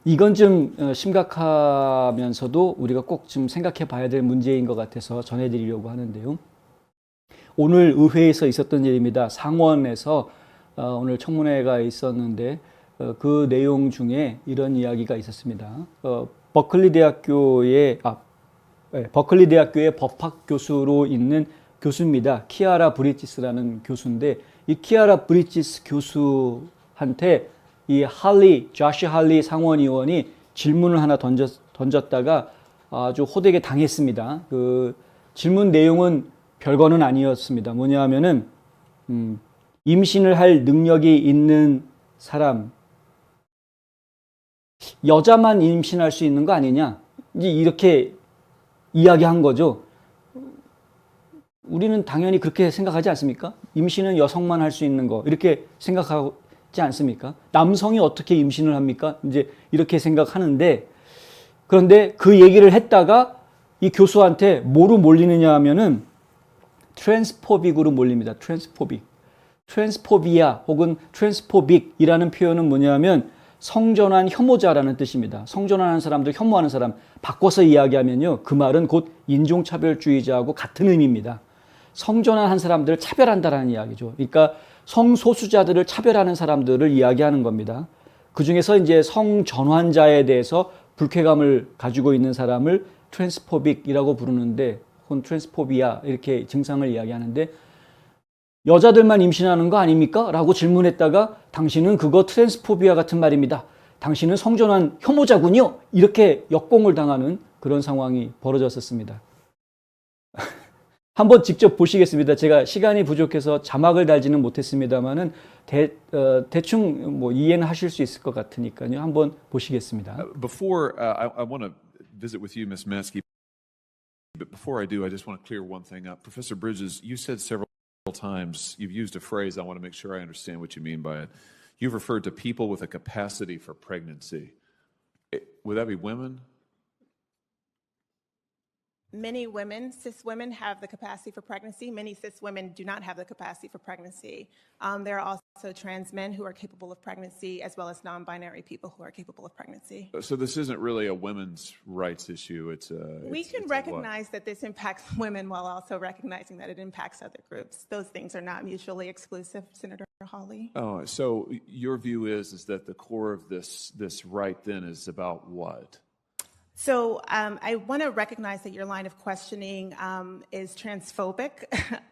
이건 좀 심각하면서도 우리가 꼭 좀 생각해 봐야 될 문제인 것 같아서 전해드리려고 하는데요. 오늘 의회에서 있었던 일입니다. 상원에서 오늘 청문회가 있었는데 그 내용 중에 이런 이야기가 있었습니다. 버클리 대학교의 법학 교수로 있는 교수입니다. 키아라 브리지스라는 교수인데 이 키아라 브리지스 교수한테 이 조시 할리 상원의원이 질문을 하나 던졌다가 아주 호되게 당했습니다. 그 질문 내용은 별거는 아니었습니다. 뭐냐 하면은 임신을 할 능력이 있는 사람, 여자만 임신할 수 있는 거 아니냐? 이제 이렇게 이야기한 거죠. 우리는 당연히 그렇게 생각하지 않습니까? 임신은 여성만 할 수 있는 거 이렇게 생각하지 않습니까? 남성이 어떻게 임신을 합니까? 이제 이렇게 생각하는데 그런데 그 얘기를 했다가 이 교수한테 뭐로 몰리느냐 하면은 트랜스포빅으로 몰립니다. 트랜스포비아 혹은 트랜스포빅이라는 표현은 뭐냐면 성전환 혐오자라는 뜻입니다. 성전환하는 사람들 혐오하는 사람 바꿔서 이야기하면요. 그 말은 곧 인종차별주의자하고 같은 의미입니다. 성전환한 사람들을 차별한다라는 이야기죠. 그러니까 성소수자들을 차별하는 사람들을 이야기하는 겁니다. 그 중에서 이제 성전환자에 대해서 불쾌감을 가지고 있는 사람을 트랜스포빅이라고 부르는데 혹은 트랜스포비아 이렇게 증상을 이야기하는데 여자들만 임신하는 거 아닙니까? 라고 질문했다가 당신은 그거 트랜스포비아 같은 말입니다. 당신은 성전환 혐오자군요. 이렇게 역공을 당하는 그런 상황이 벌어졌었습니다. 한번 직접 보시겠습니다. 제가 시간이 부족해서 자막을 달지는 못했습니다만은 대충 뭐 이해는 하실 수 있을 것 같으니까요. 한번 보시겠습니다. Before I want to visit with you, Ms. Maskey, but before I do, I just want to clear one thing up. Professor Bridges, you said several times, you've used a phrase, I want to make sure I understand what you mean by it. You've referred to people with a capacity for pregnancy. Would that be women? Many women, cis women, have the capacity for pregnancy. Many cis women do not have the capacity for pregnancy. There are also trans men who are capable of pregnancy, as well as non-binary people who are capable of pregnancy. So this isn't really a women's rights issue. We can recognize that this impacts women while also recognizing that it impacts other groups. Those things are not mutually exclusive, Senator Hawley. Oh, so your view is that the core of this right then is about what? So I want to recognize that your line of questioning is transphobic,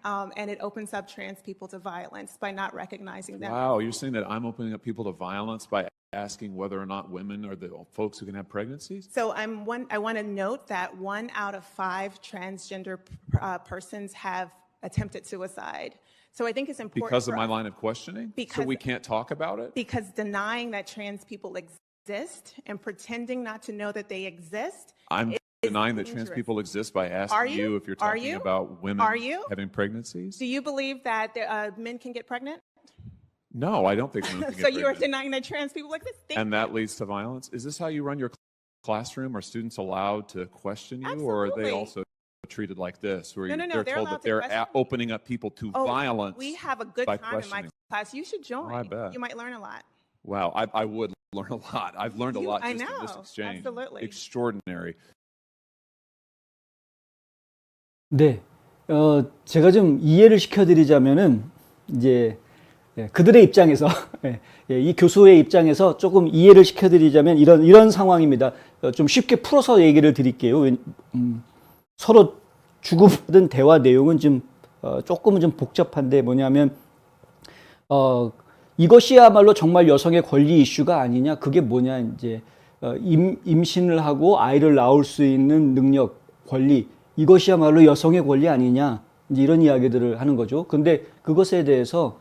and it opens up trans people to violence by not recognizing them. Wow, you're saying that I'm opening up people to violence by asking whether or not women are the folks who can have pregnancies? So I want to note that 1 out of 5 transgender persons have attempted suicide. So I think it's important because of my line of questioning? Because, so we can't talk about it? Because denying that trans people exist and pretending not to know that they exist. I'm denying that trans people exist by asking you if you're talking about women having pregnancies? Do you believe that men can get pregnant? No, I don't think women can get pregnant. So you are denying that trans people exist? And that leads to violence? Is this how you run your classroom? Are students allowed to question you? Absolutely. Or are they also treated like this, where No, they're told that they're opening up people to violence? We have a good by time in my class. You should join. Oh, I bet. You might learn a lot. Wow, I would learn a lot. I've learned a lot just in this exchange. Absolutely. Extraordinary. 네, 제가 좀 이해를 시켜드리자면은 이제 그들의 입장에서 이 교수의 입장에서 조금 이해를 시켜드리자면 이런 상황입니다. 좀 쉽게 풀어서 얘기를 드릴게요. 서로 주고받은 대화 내용은 조금은 좀 복잡한데 뭐냐면 이것이야말로 정말 여성의 권리 이슈가 아니냐? 그게 뭐냐? 이제 임신을 하고 아이를 낳을 수 있는 능력, 권리 이것이야말로 여성의 권리 아니냐? 이제 이런 이야기들을 하는 거죠. 근데 그것에 대해서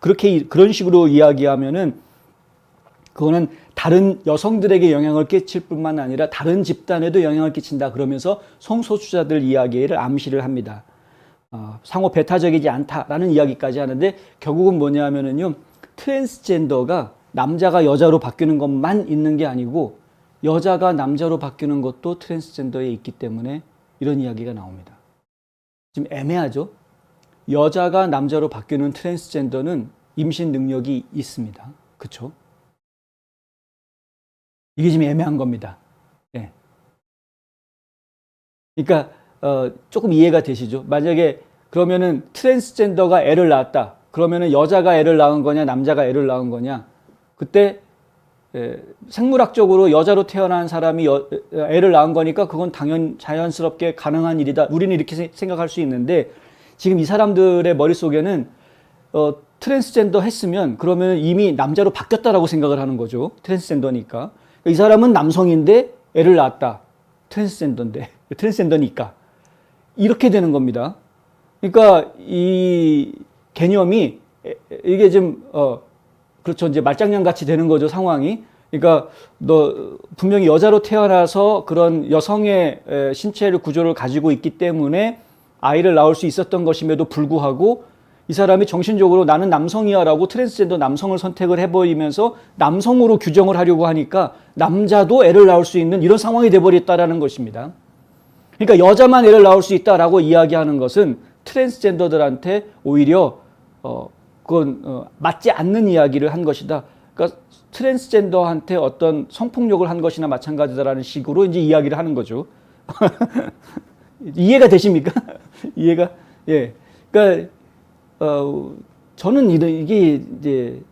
그런 식으로 이야기하면은 그거는 다른 여성들에게 영향을 끼칠 뿐만 아니라 다른 집단에도 영향을 끼친다. 그러면서 성소수자들 이야기를 암시를 합니다. 상호 배타적이지 않다라는 이야기까지 하는데 결국은 뭐냐면은요, 트랜스젠더가 남자가 여자로 바뀌는 것만 있는 게 아니고 여자가 남자로 바뀌는 것도 트랜스젠더에 있기 때문에 이런 이야기가 나옵니다. 좀 애매하죠? 여자가 남자로 바뀌는 트랜스젠더는 임신 능력이 있습니다. 그렇죠? 이게 지금 애매한 겁니다. 예. 그러니까 조금 이해가 되시죠? 만약에 그러면은 트랜스젠더가 애를 낳았다. 그러면은 여자가 애를 낳은 거냐, 남자가 애를 낳은 거냐? 그때 생물학적으로 여자로 태어난 사람이 애를 낳은 거니까 그건 자연스럽게 가능한 일이다. 우리는 이렇게 생각할 수 있는데 지금 이 사람들의 머릿속에는 트랜스젠더 했으면 그러면 이미 남자로 바뀌었다라고 생각을 하는 거죠. 트랜스젠더니까. 이 사람은 남성인데 애를 낳았다. 트랜스젠더니까. 이렇게 되는 겁니다. 그러니까 이 개념이 이게 좀 그렇죠. 이제 말장난 같이 되는 거죠, 상황이. 그러니까 너 분명히 여자로 태어나서 그런 여성의 신체를 구조를 가지고 있기 때문에 아이를 낳을 수 있었던 것임에도 불구하고 이 사람이 정신적으로 나는 남성이야라고 트랜스젠더 남성을 선택을 해버리면서 남성으로 규정을 하려고 하니까 남자도 애를 낳을 수 있는 이런 상황이 돼버렸다라는 것입니다. 그러니까 여자만 애를 낳을 수 있다라고 이야기하는 것은 트랜스젠더들한테 오히려 그건 맞지 않는 이야기를 한 것이다. 그러니까 트랜스젠더한테 어떤 성폭력을 한 것이나 마찬가지다라는 식으로 이제 이야기를 하는 거죠. 이해가 되십니까? 이해가? 예. 그러니까 저는 이게 이제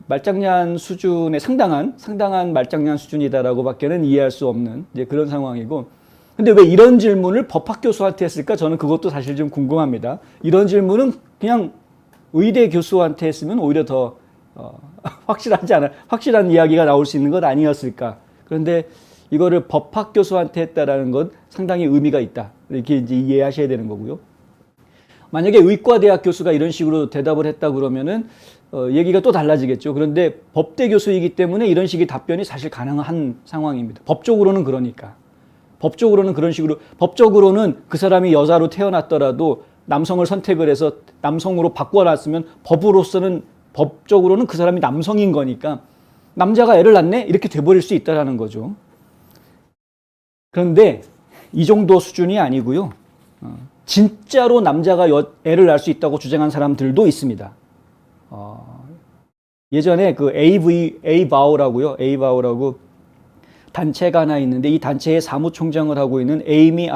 말장난 수준의 상당한 말장난 수준이다라고밖에는 이해할 수 없는 이제 그런 상황이고. 근데 왜 이런 질문을 법학 교수한테 했을까? 저는 그것도 사실 좀 궁금합니다. 이런 질문은 그냥 의대 교수한테 했으면 오히려 더 확실한 이야기가 나올 수 있는 것 아니었을까? 그런데 이거를 법학 교수한테 했다라는 건 상당히 의미가 있다. 이렇게 이제 이해하셔야 되는 거고요. 만약에 의과대학 교수가 이런 식으로 대답을 했다 그러면은 얘기가 또 달라지겠죠. 그런데 법대 교수이기 때문에 이런 식의 답변이 사실 가능한 상황입니다. 법적으로는 그러니까. 법적으로는 그런 식으로, 법적으로는 그 사람이 여자로 태어났더라도 남성을 선택을 해서 남성으로 바꿔놨으면 법적으로는 그 사람이 남성인 거니까 남자가 애를 낳네? 이렇게 돼버릴 수 있다는 거죠. 그런데 이 정도 수준이 아니고요. 진짜로 남자가 애를 낳을 수 있다고 주장한 사람들도 있습니다. 예전에 그 에이바오라고 단체가 하나 있는데 이 단체의 사무총장을 하고 있는 에이미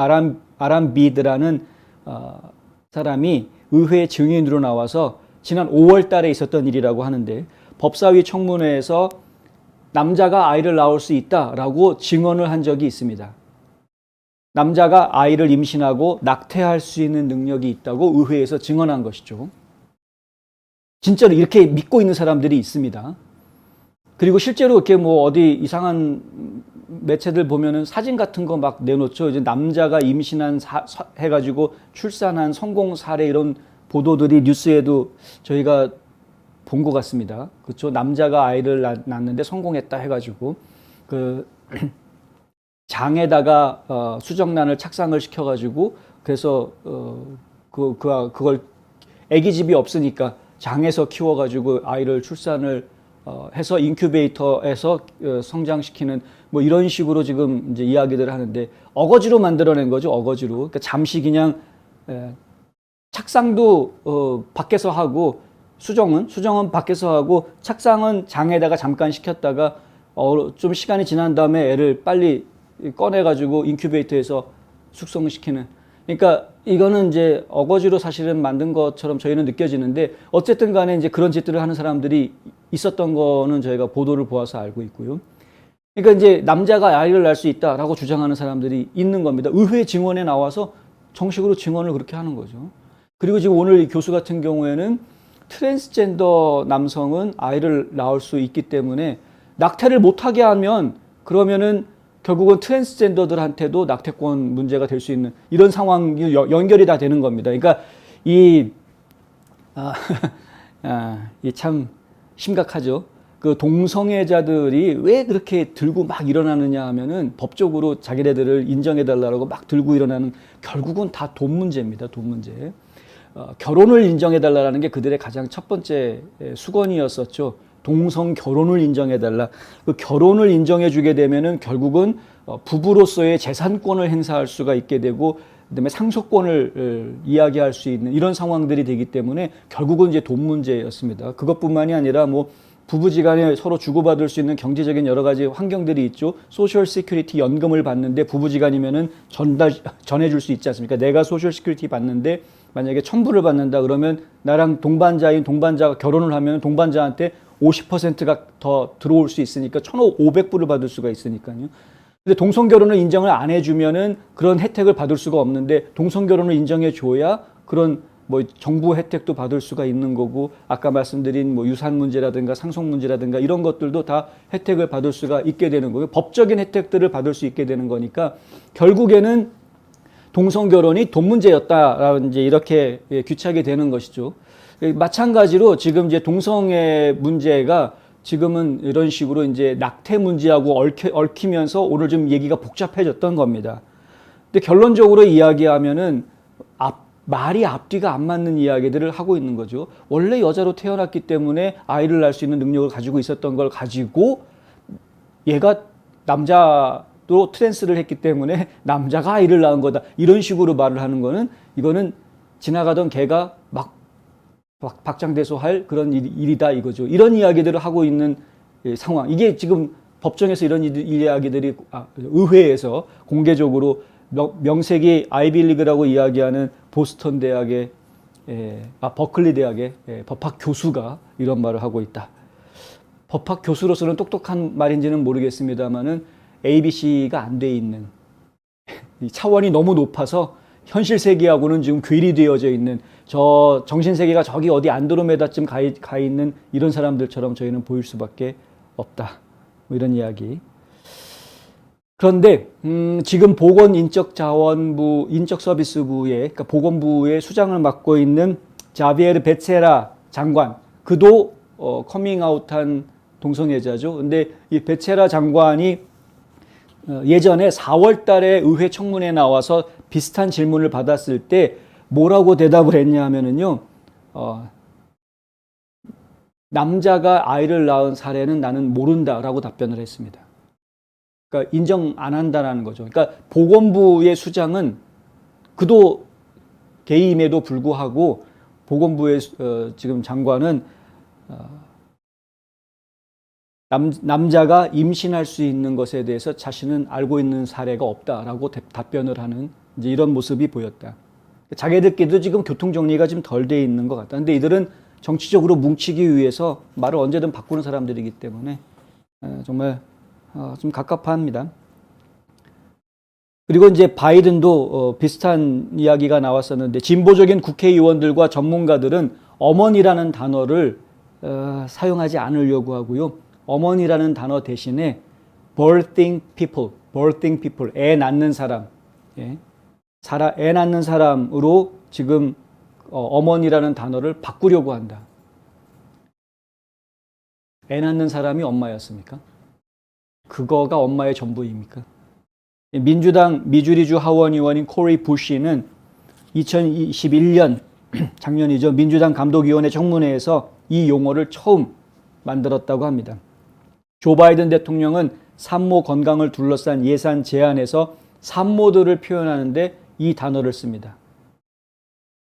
아람비드라는 사람이 의회 증인으로 나와서 지난 5월 달에 있었던 일이라고 하는데 법사위 청문회에서 남자가 아이를 낳을 수 있다라고 증언을 한 적이 있습니다. 남자가 아이를 임신하고 낙태할 수 있는 능력이 있다고 의회에서 증언한 것이죠. 진짜로 이렇게 믿고 있는 사람들이 있습니다. 그리고 실제로 이렇게 뭐 어디 이상한 매체들 보면은 사진 같은 거 막 내놓죠. 이제 남자가 임신한 해가지고 출산한 성공 사례 이런 보도들이 뉴스에도 저희가 본 것 같습니다. 그렇죠. 남자가 아이를 낳는데 성공했다 해가지고 그 장에다가 수정란을 착상을 시켜가지고 그래서 그걸 아기집이 없으니까 장에서 키워가지고 아이를 출산을 해서 인큐베이터에서 성장시키는 뭐 이런 식으로 지금 이제 이야기들을 하는데 어거지로 만들어낸 거죠. 어거지로. 그러니까 잠시 그냥 착상도 밖에서 하고 수정은 밖에서 하고 착상은 장에다가 잠깐 시켰다가 좀 시간이 지난 다음에 애를 빨리 꺼내가지고 인큐베이터에서 숙성시키는. 그러니까 이거는 이제 어거지로 사실은 만든 것처럼 저희는 느껴지는데 어쨌든 간에 이제 그런 짓들을 하는 사람들이 있었던 거는 저희가 보도를 보아서 알고 있고요. 그러니까 이제 남자가 아이를 낳을 수 있다라고 주장하는 사람들이 있는 겁니다. 의회 증언에 나와서 정식으로 증언을 그렇게 하는 거죠. 그리고 지금 오늘 이 교수 같은 경우에는 트랜스젠더 남성은 아이를 낳을 수 있기 때문에 낙태를 못하게 하면 그러면은 결국은 트랜스젠더들한테도 낙태권 문제가 될 수 있는 이런 상황이 연결이 다 되는 겁니다. 그러니까 이 참 심각하죠. 그 동성애자들이 왜 그렇게 들고 막 일어나느냐 하면은 법적으로 자기네들을 인정해달라고 막 들고 일어나는 결국은 다 돈 문제입니다. 돈 문제. 결혼을 인정해달라는 게 그들의 가장 첫 번째 수건이었었죠. 동성 결혼을 인정해달라. 그 결혼을 인정해주게 되면은 결국은 부부로서의 재산권을 행사할 수가 있게 되고, 그다음에 상속권을 이야기할 수 있는 이런 상황들이 되기 때문에 결국은 이제 돈 문제였습니다. 그것뿐만이 아니라 뭐 부부지간에 서로 주고받을 수 있는 경제적인 여러 가지 환경들이 있죠. 소셜 시큐리티 연금을 받는데 부부지간이면은 전해줄 수 있지 않습니까? 내가 소셜 시큐리티 받는데 만약에 1,000불을 받는다 그러면 나랑 동반자인 동반자가 결혼을 하면 동반자한테 50%가 더 들어올 수 있으니까 1,500불을 받을 수가 있으니까요. 근데 동성결혼을 인정을 안 해주면은 그런 혜택을 받을 수가 없는데 동성결혼을 인정해 줘야 그런 뭐 정부 혜택도 받을 수가 있는 거고 아까 말씀드린 뭐 유산 문제라든가 상속 문제라든가 이런 것들도 다 혜택을 받을 수가 있게 되는 거고요. 법적인 혜택들을 받을 수 있게 되는 거니까 결국에는 동성결혼이 돈 문제였다라는 이제 이렇게 규착이 되는 것이죠. 마찬가지로 지금 이제 동성애 문제가 지금은 이런 식으로 이제 낙태 문제하고 얽히면서 오늘 좀 얘기가 복잡해졌던 겁니다. 근데 결론적으로 이야기하면은 말이 앞뒤가 안 맞는 이야기들을 하고 있는 거죠. 원래 여자로 태어났기 때문에 아이를 낳을 수 있는 능력을 가지고 있었던 걸 가지고 얘가 남자도 트랜스를 했기 때문에 남자가 아이를 낳은 거다. 이런 식으로 말을 하는 거는 이거는 지나가던 개가 막 박장대소할 그런 일이다 이거죠. 이런 이야기들을 하고 있는 상황. 이게 지금 법정에서 이런 이야기들이 의회에서 공개적으로 명색이 아이비리그라고 이야기하는 보스턴 대학의 버클리 대학의 법학 교수가 이런 말을 하고 있다. 법학 교수로서는 똑똑한 말인지는 모르겠습니다만은 ABC가 안 돼 있는 차원이 너무 높아서 현실 세계하고는 지금 괴리되어져 있는 저 정신 세계가 저기 어디 안드로메다쯤 가 있는 이런 사람들처럼 저희는 보일 수밖에 없다. 뭐 이런 이야기. 그런데 지금 보건인적자원부 인적서비스부의 그러니까 보건부의 수장을 맡고 있는 자비에르 베체라 장관 그도 커밍아웃한 동성애자죠. 근데 이 베체라 장관이 예전에 4월 달에 의회 청문회에 나와서 비슷한 질문을 받았을 때 뭐라고 대답을 했냐 하면은요. 남자가 아이를 낳은 사례는 나는 모른다라고 답변을 했습니다. 그러니까 인정 안 한다라는 거죠. 그러니까 보건부의 수장은 그도 게임에도 불구하고 보건부의 지금 장관은 남자가 임신할 수 있는 것에 대해서 자신은 알고 있는 사례가 없다라고 답변을 하는 이제 이런 모습이 보였다. 자기들끼리도 지금 교통 정리가 좀 덜 돼 있는 것 같다. 근데 이들은 정치적으로 뭉치기 위해서 말을 언제든 바꾸는 사람들이기 때문에 정말 좀 갑갑합니다. 그리고 이제 바이든도 비슷한 이야기가 나왔었는데 진보적인 국회의원들과 전문가들은 어머니라는 단어를 사용하지 않으려고 하고요. 어머니라는 단어 대신에 birthing people, 애 낳는 사람, 애 낳는 사람으로 지금 어머니라는 단어를 바꾸려고 한다. 애 낳는 사람이 엄마였습니까? 그거가 엄마의 전부입니까? 민주당 미주리주 하원 의원인 코리 부시는 2021년 작년이죠. 민주당 감독위원회 청문회에서 이 용어를 처음 만들었다고 합니다. 조 바이든 대통령은 산모 건강을 둘러싼 예산 제안에서 산모들을 표현하는데 이 단어를 씁니다.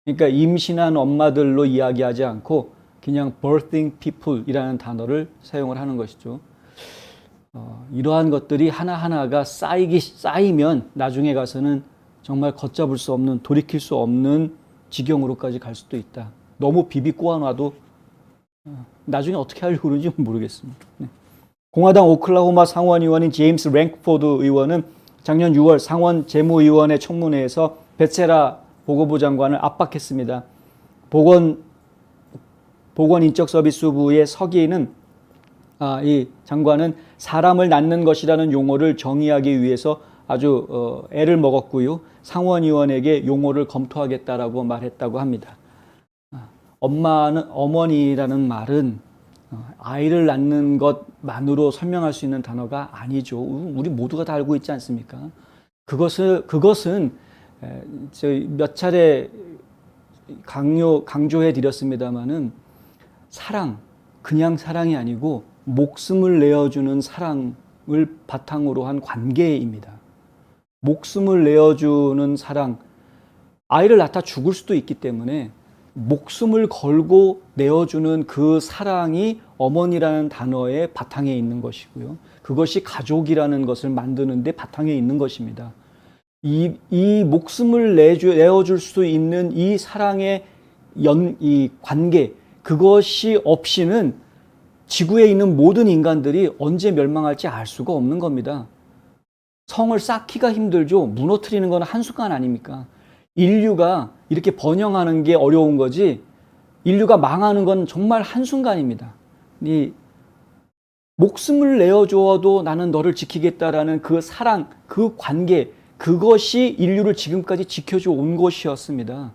그러니까 임신한 엄마들로 이야기하지 않고 그냥 birthing people이라는 단어를 사용을 하는 것이죠. 이러한 것들이 하나하나가 쌓이면 나중에 가서는 정말 걷잡을 수 없는, 돌이킬 수 없는 지경으로까지 갈 수도 있다. 너무 비비 꼬아놔도 나중에 어떻게 하려고 그러는지 모르겠습니다. 네. 공화당 오클라호마 상원 의원인 제임스 랭크포드 의원은 작년 6월 상원 재무위원회 청문회에서 베체라 보건부 장관을 압박했습니다. 보건인적서비스부의 서기는 이 장관은 사람을 낳는 것이라는 용어를 정의하기 위해서 아주 애를 먹었고요. 상원의원에게 용어를 검토하겠다라고 말했다고 합니다. 어머니라는 말은 아이를 낳는 것만으로 설명할 수 있는 단어가 아니죠. 우리 모두가 다 알고 있지 않습니까? 그것은 몇 차례 강조해 드렸습니다마는 사랑, 그냥 사랑이 아니고 목숨을 내어주는 사랑을 바탕으로 한 관계입니다. 목숨을 내어주는 사랑, 아이를 낳다 죽을 수도 있기 때문에 목숨을 걸고 내어주는 그 사랑이 어머니라는 단어의 바탕에 있는 것이고요. 그것이 가족이라는 것을 만드는 데 바탕에 있는 것입니다. 이 목숨을 내어줄 수 있는 이 사랑의 이 관계, 그것이 없이는 지구에 있는 모든 인간들이 언제 멸망할지 알 수가 없는 겁니다. 성을 쌓기가 힘들죠. 무너뜨리는 건 한순간 아닙니까? 인류가 이렇게 번영하는 게 어려운 거지, 인류가 망하는 건 정말 한순간입니다. 이 목숨을 내어주어도 나는 너를 지키겠다라는 그 사랑, 그 관계, 그것이 인류를 지금까지 지켜줘 온 것이었습니다.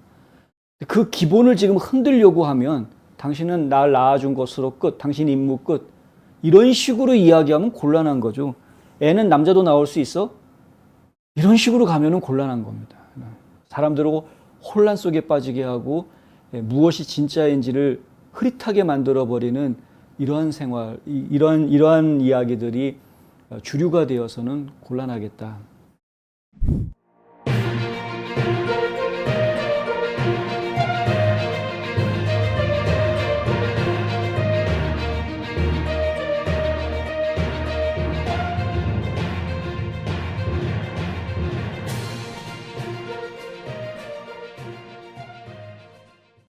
그 기본을 지금 흔들려고 하면 당신은 날 낳아준 것으로 끝, 당신 임무 끝, 이런 식으로 이야기하면 곤란한 거죠. 애는 남자도 나올 수 있어? 이런 식으로 가면은 곤란한 겁니다. 사람들을 혼란 속에 빠지게 하고 무엇이 진짜인지를 흐릿하게 만들어버리는 이러한 생활, 이러한 이야기들이 주류가 되어서는 곤란하겠다.